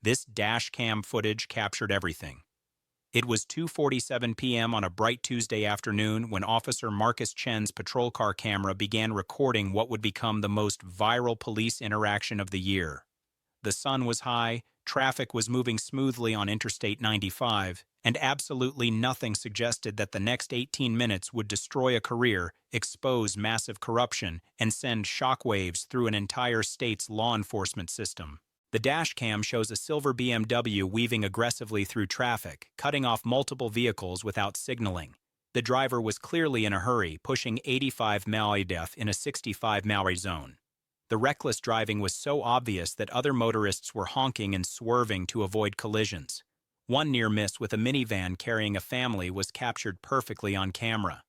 This dash cam footage captured everything. It was 2:47 p.m. on a bright Tuesday afternoon when Officer Marcus Chen's patrol car camera began recording what would become the most viral police interaction of the year. The sun was high, traffic was moving smoothly on Interstate 95, and absolutely nothing suggested that the next 18 minutes would destroy a career, expose massive corruption, and send shockwaves through an entire state's law enforcement system. The dash cam shows a silver BMW weaving aggressively through traffic, cutting off multiple vehicles without signaling. The driver was clearly in a hurry, pushing 85 mph in a 65 mph zone. The reckless driving was so obvious that other motorists were honking and swerving to avoid collisions. One near miss with a minivan carrying a family was captured perfectly on camera.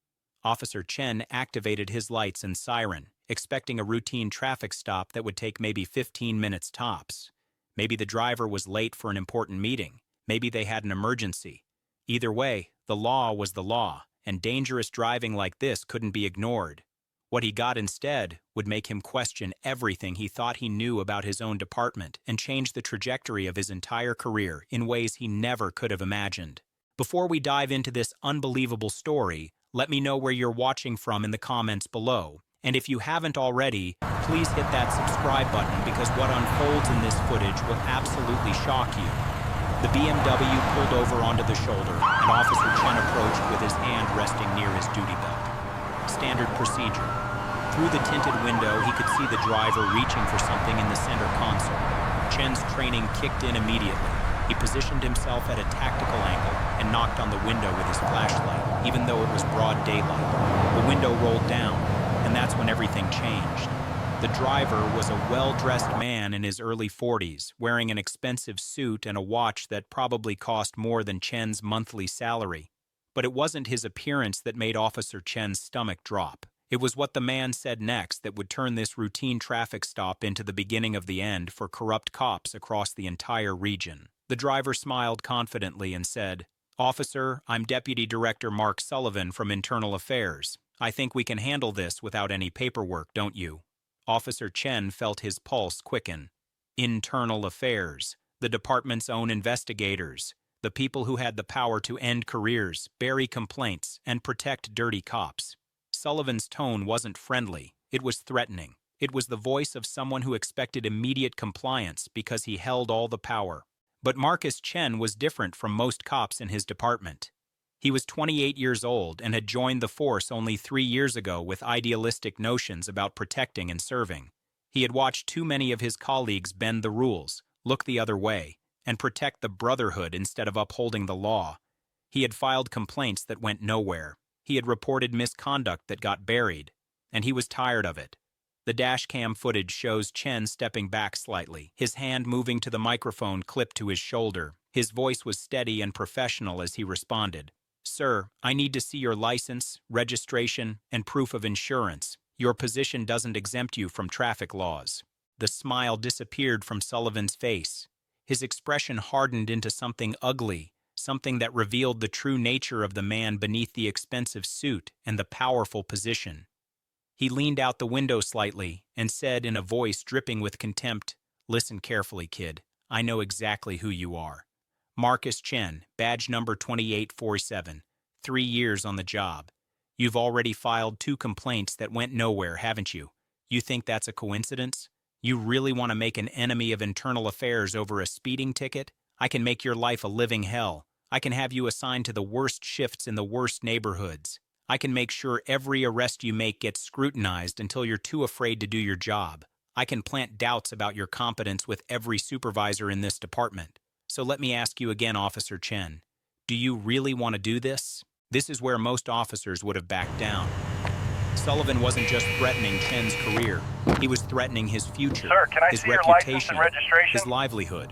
Officer Chen activated his lights and siren, expecting a routine traffic stop that would take maybe 15 minutes tops. Maybe the driver was late for an important meeting. Maybe they had an emergency. Either way, the law was the law, and dangerous driving like this couldn't be ignored. What he got instead would make him question everything he thought he knew about his own department and change the trajectory of his entire career in ways he never could have imagined. Before we dive into this unbelievable story, let me know where you're watching from in the comments below. And if you haven't already, please hit that subscribe button because what unfolds in this footage will absolutely shock you. The BMW pulled over onto the shoulder, and Officer Chen approached with his hand resting near his duty belt. Standard procedure. Through the tinted window, he could see the driver reaching for something in the center console. Chen's training kicked in immediately. He positioned himself at a tactical angle and knocked on the window with his flashlight, even though it was broad daylight. The window rolled down, and that's when everything changed. The driver was a well-dressed man in his early 40s, wearing an expensive suit and a watch that probably cost more than Chen's monthly salary. But it wasn't his appearance that made Officer Chen's stomach drop. It was what the man said next that would turn this routine traffic stop into the beginning of the end for corrupt cops across the entire region. The driver smiled confidently and said, "Officer, I'm Deputy Director Mark Sullivan from Internal Affairs. I think we can handle this without any paperwork, don't you?" Officer Chen felt his pulse quicken. Internal Affairs, the department's own investigators, the people who had the power to end careers, bury complaints, and protect dirty cops. Sullivan's tone wasn't friendly, it was threatening. It was the voice of someone who expected immediate compliance because he held all the power. But Marcus Chen was different from most cops in his department. He was 28 years old and had joined the force only 3 years ago with idealistic notions about protecting and serving. He had watched too many of his colleagues bend the rules, look the other way, and protect the brotherhood instead of upholding the law. He had filed complaints that went nowhere. He had reported misconduct that got buried, and he was tired of it. The dashcam footage shows Chen stepping back slightly, his hand moving to the microphone clipped to his shoulder. His voice was steady and professional as he responded. "Sir, I need to see your license, registration, and proof of insurance. Your position doesn't exempt you from traffic laws." The smile disappeared from Sullivan's face. His expression hardened into something ugly, something that revealed the true nature of the man beneath the expensive suit and the powerful position. He leaned out the window slightly and said in a voice dripping with contempt, "Listen carefully, kid. I know exactly who you are. Marcus Chen, badge number 2847, 3 years on the job. You've already filed 2 complaints that went nowhere, haven't you? You think that's a coincidence? You really want to make an enemy of Internal Affairs over a speeding ticket? I can make your life a living hell. I can have you assigned to the worst shifts in the worst neighborhoods. I can make sure every arrest you make gets scrutinized until you're too afraid to do your job. I can plant doubts about your competence with every supervisor in this department. So let me ask you again, Officer Chen. Do you really want to do this?" This is where most officers would have backed down. Sullivan wasn't just threatening Chen's career. He was threatening his future, Sir, can I his see your license reputation, and registration? his livelihood.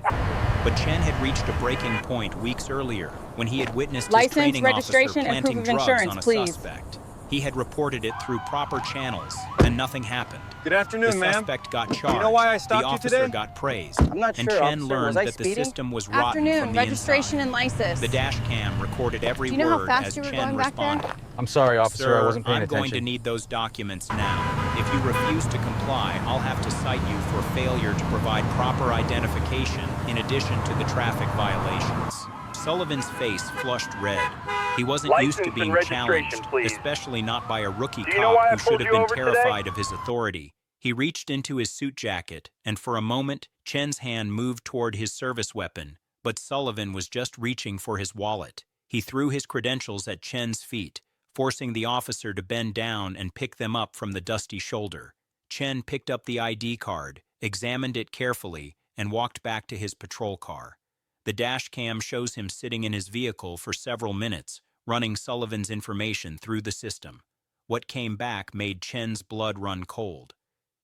But Chen had reached a breaking point weeks earlier when he had witnessed his License, training officer registration, and planting proof of drugs insurance, on a please. suspect. He had reported it through proper channels, and nothing happened. Good afternoon, The ma'am. suspect got charged. You know why I stopped the you officer today? got praised. I'm not and sure, Chen officer. learned Was I that the speeding? system was rotten Afternoon, from the registration inside. and license. The dash cam recorded every Do you know how word fast as you were Chen going back there? responded. I'm sorry, officer. Sir, I wasn't paying I'm attention. going to need those documents now. If you refuse to comply, I'll have to cite you for failure to provide proper identification in addition to the traffic violations. Sullivan's face flushed red. He wasn't used to being challenged, especially not by a rookie cop who should have been terrified of his authority. He reached into his suit jacket, and for a moment, Chen's hand moved toward his service weapon, but Sullivan was just reaching for his wallet. He threw his credentials at Chen's feet, forcing the officer to bend down and pick them up from the dusty shoulder. Chen picked up the ID card, examined it carefully, and walked back to his patrol car. The dash cam shows him sitting in his vehicle for several minutes, running Sullivan's information through the system. What came back made Chen's blood run cold.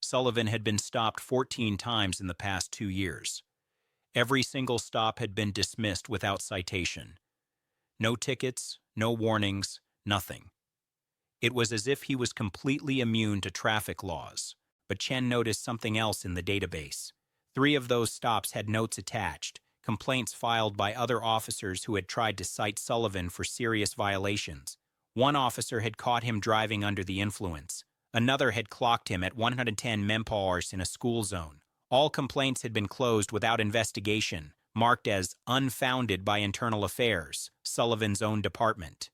Sullivan had been stopped 14 times in the past 2 years. Every single stop had been dismissed without citation. No tickets, no warnings, nothing. It was as if he was completely immune to traffic laws. But Chen noticed something else in the database. 3 of those stops had notes attached, complaints filed by other officers who had tried to cite Sullivan for serious violations. One officer had caught him driving under the influence. Another had clocked him at 110 mph in a school zone. All complaints had been closed without investigation, marked as unfounded by Internal Affairs, Sullivan's own department.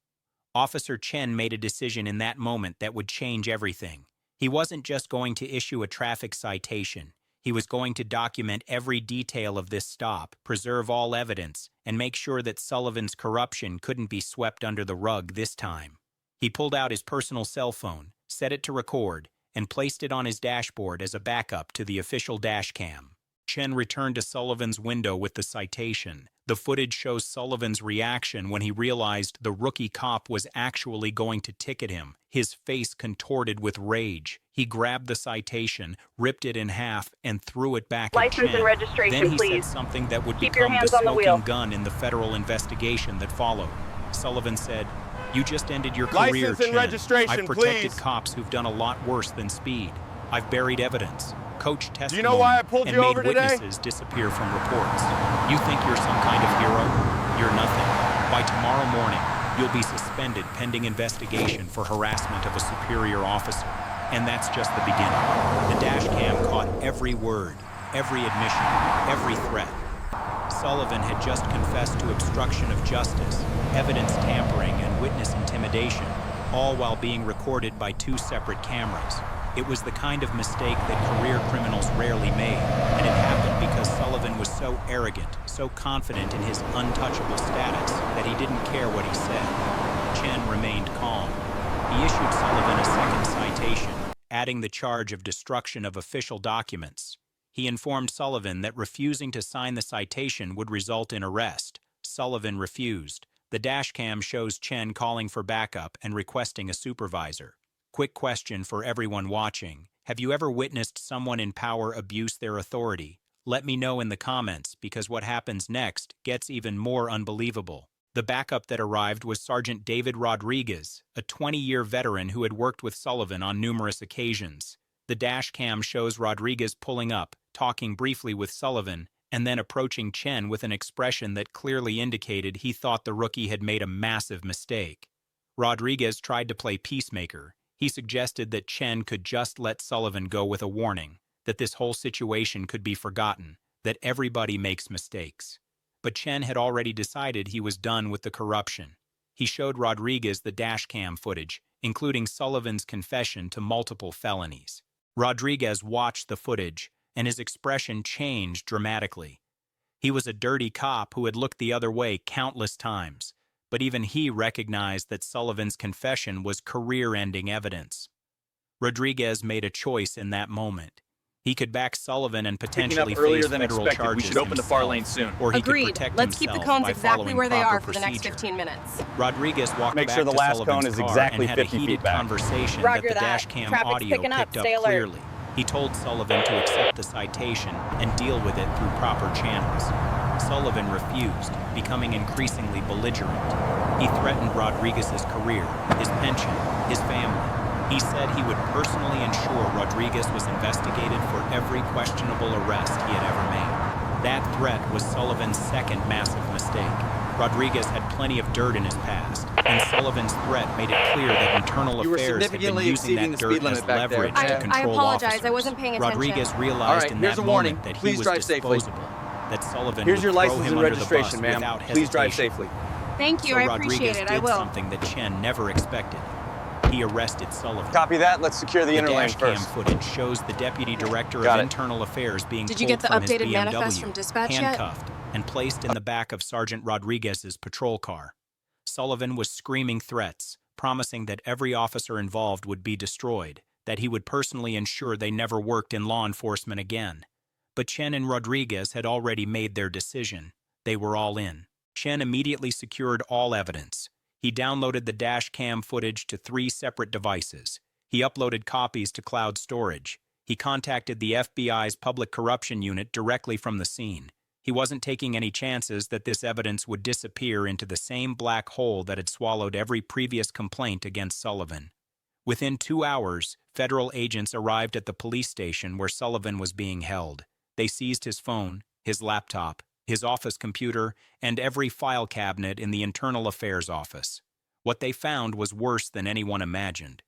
Officer Chen made a decision in that moment that would change everything. He wasn't just going to issue a traffic citation. He was going to document every detail of this stop, preserve all evidence, and make sure that Sullivan's corruption couldn't be swept under the rug this time. He pulled out his personal cell phone, set it to record, and placed it on his dashboard as a backup to the official dash cam. Chen returned to Sullivan's window with the citation. The footage shows Sullivan's reaction when he realized the rookie cop was actually going to ticket him, his face contorted with rage. He grabbed the citation, ripped it in half, and threw it back at Chen. License and registration, Then he please. said something that would Keep your become the hands on the wheel. smoking gun in the federal investigation that followed. Sullivan said, "You just ended your career, License and Chen. registration, I've protected please. cops who've done a lot worse than speed. I've buried evidence, coached testimony, Do you know why I pulled and you made over today? witnesses disappear from reports. You think you're some kind of hero? You're nothing. By tomorrow morning, you'll be suspended pending investigation for harassment of a superior officer. And that's just the beginning." The dash cam caught every word, every admission, every threat. Sullivan had just confessed to obstruction of justice, evidence tampering, and witness intimidation, all while being recorded by 2 separate cameras. It was the kind of mistake that career criminals rarely made, and it happened because Sullivan was so arrogant, so confident in his untouchable status, that he didn't care what he said. Chen remained calm. He issued Sullivan a second citation, adding the charge of destruction of official documents. He informed Sullivan that refusing to sign the citation would result in arrest. Sullivan refused. The dashcam shows Chen calling for backup and requesting a supervisor. Quick question for everyone watching. Have you ever witnessed someone in power abuse their authority? Let me know in the comments, because what happens next gets even more unbelievable. The backup that arrived was Sergeant David Rodriguez, a 20-year veteran who had worked with Sullivan on numerous occasions. The dash cam shows Rodriguez pulling up, talking briefly with Sullivan, and then approaching Chen with an expression that clearly indicated he thought the rookie had made a massive mistake. Rodriguez tried to play peacemaker. He suggested that Chen could just let Sullivan go with a warning, that this whole situation could be forgotten, that everybody makes mistakes. But Chen had already decided he was done with the corruption. He showed Rodriguez the dashcam footage, including Sullivan's confession to multiple felonies. Rodriguez watched the footage, and his expression changed dramatically. He was a dirty cop who had looked the other way countless times, but even he recognized that Sullivan's confession was career-ending evidence. Rodriguez made a choice in that moment. He could back Sullivan and potentially face federal charges. We should open the far lane soon. Or he Agreed. could protect Let's keep the himself cones by exactly following where they proper are for the next procedure. 15 minutes. Rodriguez walked Make back sure the to last Sullivan's cone is car exactly and had a 50 heated feet back. conversation Roger that the that. dashcam Traffic's audio picking up. picked up Stay alert. clearly. He told Sullivan to accept the citation and deal with it through proper channels. Sullivan refused, becoming increasingly belligerent. He threatened Rodriguez's career, his pension, his family. He said he would personally ensure Rodriguez was investigated for every questionable arrest he had ever made. That threat was Sullivan's second massive mistake. Rodriguez had plenty of dirt in his past, and Sullivan's threat made it clear that internal affairs had been using that dirt as leverage to control apologize. officers. I wasn't paying attention. Rodriguez realized in that moment that he was disposable, that Sullivan would throw him under the bus without hesitation. Please drive safely. Thank you, So I appreciate it. I Rodriguez did will. something that Chen never expected. He arrested Sullivan. Copy that. Let's secure the inner lane dash cam first. footage shows the deputy director of internal affairs being Did you pulled get the from his updated BMW, manifest from dispatch yet? handcuffed, and placed in the back of Sergeant Rodriguez's patrol car. Sullivan was screaming threats, promising that every officer involved would be destroyed, that he would personally ensure they never worked in law enforcement again. But Chen and Rodriguez had already made their decision. They were all in. Chen immediately secured all evidence. He downloaded the dash cam footage to 3 separate devices. He uploaded copies to cloud storage. He contacted the FBI's Public Corruption Unit directly from the scene. He wasn't taking any chances that this evidence would disappear into the same black hole that had swallowed every previous complaint against Sullivan. Within 2 hours, federal agents arrived at the police station where Sullivan was being held. They seized his phone, his laptop, his office computer, and every file cabinet in the Internal Affairs office. What they found was worse than anyone imagined.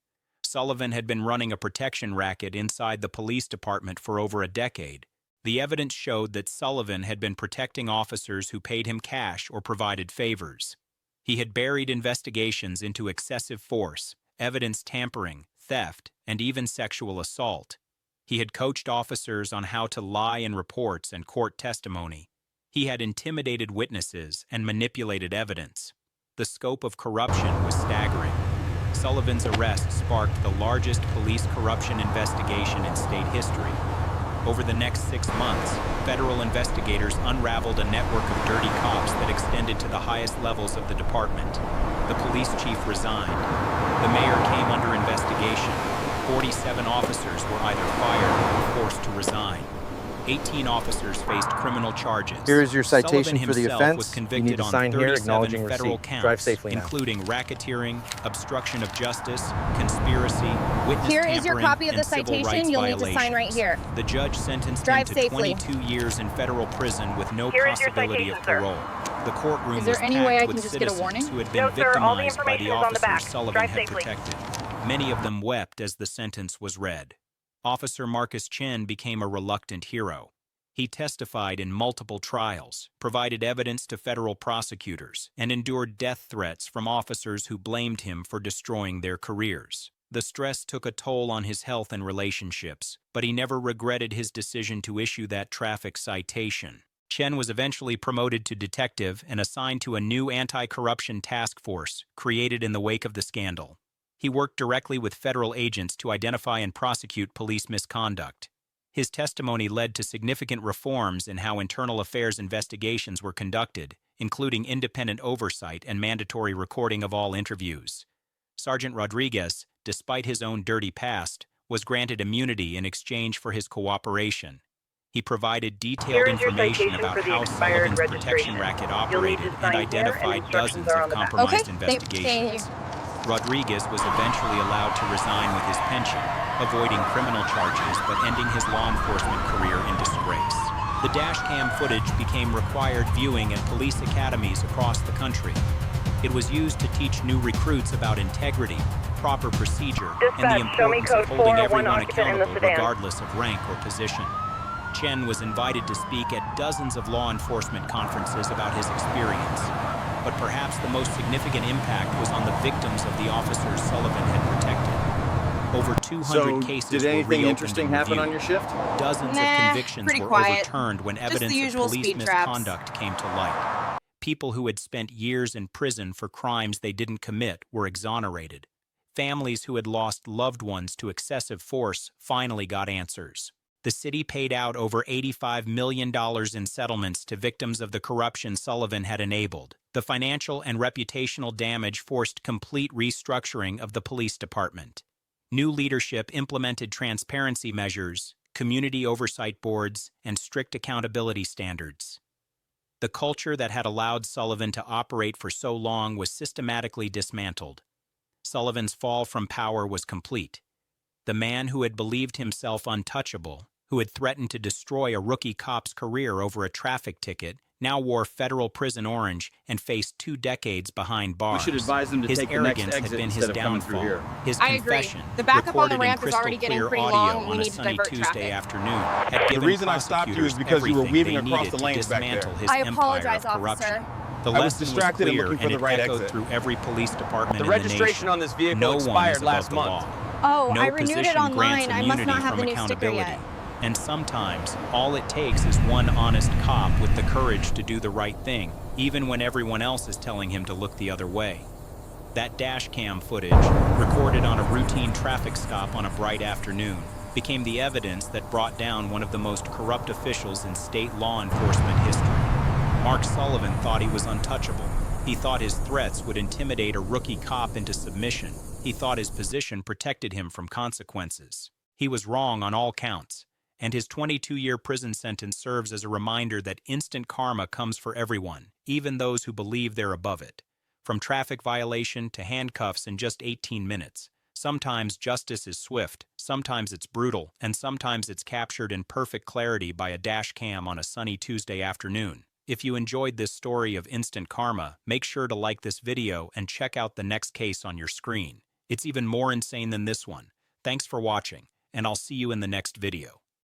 Sullivan had been running a protection racket inside the police department for over a decade. The evidence showed that Sullivan had been protecting officers who paid him cash or provided favors. He had buried investigations into excessive force, evidence tampering, theft, and even sexual assault. He had coached officers on how to lie in reports and court testimony. He had intimidated witnesses and manipulated evidence. The scope of corruption was staggering. Sullivan's arrest sparked the largest police corruption investigation in state history. Over the next 6 months, federal investigators unraveled a network of dirty cops that extended to the highest levels of the department. The police chief resigned. The mayor came under investigation. 47 officers were either fired or forced to resign. 18 officers faced criminal charges. Here is your citation Sullivan for the himself offense. was You convicted need to on sign here 37 acknowledging federal receipt. counts, Drive safely now. including racketeering, obstruction of justice, conspiracy, witness Here is your tampering, copy of the and civil rights citation. You'll need to sign right violations. here. The judge sentenced Drive him to safely. 22 years in federal prison with no Here is your possibility of citation, sir. parole. The courtroom Is there was any packed way I with can just get a citizens warning? who had been No, sir. All the victimized by the information is on the back. officers Sullivan Drive had safely. protected. Many of them wept as the sentence was read. Officer Marcus Chen became a reluctant hero. He testified in multiple trials, provided evidence to federal prosecutors, and endured death threats from officers who blamed him for destroying their careers. The stress took a toll on his health and relationships, but he never regretted his decision to issue that traffic citation. Chen was eventually promoted to detective and assigned to a new anti-corruption task force created in the wake of the scandal. He worked directly with federal agents to identify and prosecute police misconduct. His testimony led to significant reforms in how internal affairs investigations were conducted, including independent oversight and mandatory recording of all interviews. Sergeant Rodriguez, despite his own dirty past, was granted immunity in exchange for his cooperation. He provided detailed information about how Sullivan's protection racket operated and identified dozens of compromised investigations. Rodriguez was eventually allowed to resign with his pension, avoiding criminal charges but ending his law enforcement career in disgrace. The dashcam footage became required viewing at police academies across the country. It was used to teach new recruits about integrity, proper procedure, and the importance of holding everyone accountable regardless of rank or position. Chen was invited to speak at dozens of law enforcement conferences about his experience. But perhaps the most significant impact was on the victims of the officers Sullivan had protected. Over 200 cases did were anything reopened interesting and happen on reviewed. your shift? Dozens of convictions were overturned when evidence of usual police speed traps. misconduct came to light. People who had spent years in prison for crimes they didn't commit were exonerated. Families who had lost loved ones to excessive force finally got answers. The city paid out over $85 million in settlements to victims of the corruption Sullivan had enabled. The financial and reputational damage forced complete restructuring of the police department. New leadership implemented transparency measures, community oversight boards, and strict accountability standards. The culture that had allowed Sullivan to operate for so long was systematically dismantled. Sullivan's fall from power was complete. The man who had believed himself untouchable, who had threatened to destroy a rookie cop's career over a traffic ticket, now wore federal prison orange and faced 2 decades behind bars. We should advise them to His take the next arrogance had exit been his instead of coming through downfall. here. His I agree. confession, The backup on the recorded in ramp is crystal already getting clear pretty audio long. We on a need to sunny divert Tuesday traffic. afternoon, had given reason I stopped you is prosecutors because you were everything weaving they across needed the to lanes back dismantle there. his I empire apologize, of corruption. officer. The I was lesson distracted and clear, looking for and the it right echoed exit. through every police department The in registration the on this vehicle no one is expired above last the month. law. Oh, No I renewed it position grants online. I must immunity not have from the new sticker accountability. yet. And sometimes, all it takes is one honest cop with the courage to do the right thing, even when everyone else is telling him to look the other way. That dash cam footage, recorded on a routine traffic stop on a bright afternoon, became the evidence that brought down one of the most corrupt officials in state law enforcement history. Mark Sullivan thought he was untouchable. He thought his threats would intimidate a rookie cop into submission. He thought his position protected him from consequences. He was wrong on all counts, and his 22-year prison sentence serves as a reminder that instant karma comes for everyone, even those who believe they're above it. From traffic violation to handcuffs in just 18 minutes. Sometimes justice is swift, sometimes it's brutal, and sometimes it's captured in perfect clarity by a dash cam on a sunny Tuesday afternoon. If you enjoyed this story of instant karma, make sure to like this video and check out the next case on your screen. It's even more insane than this one. Thanks for watching, and I'll see you in the next video.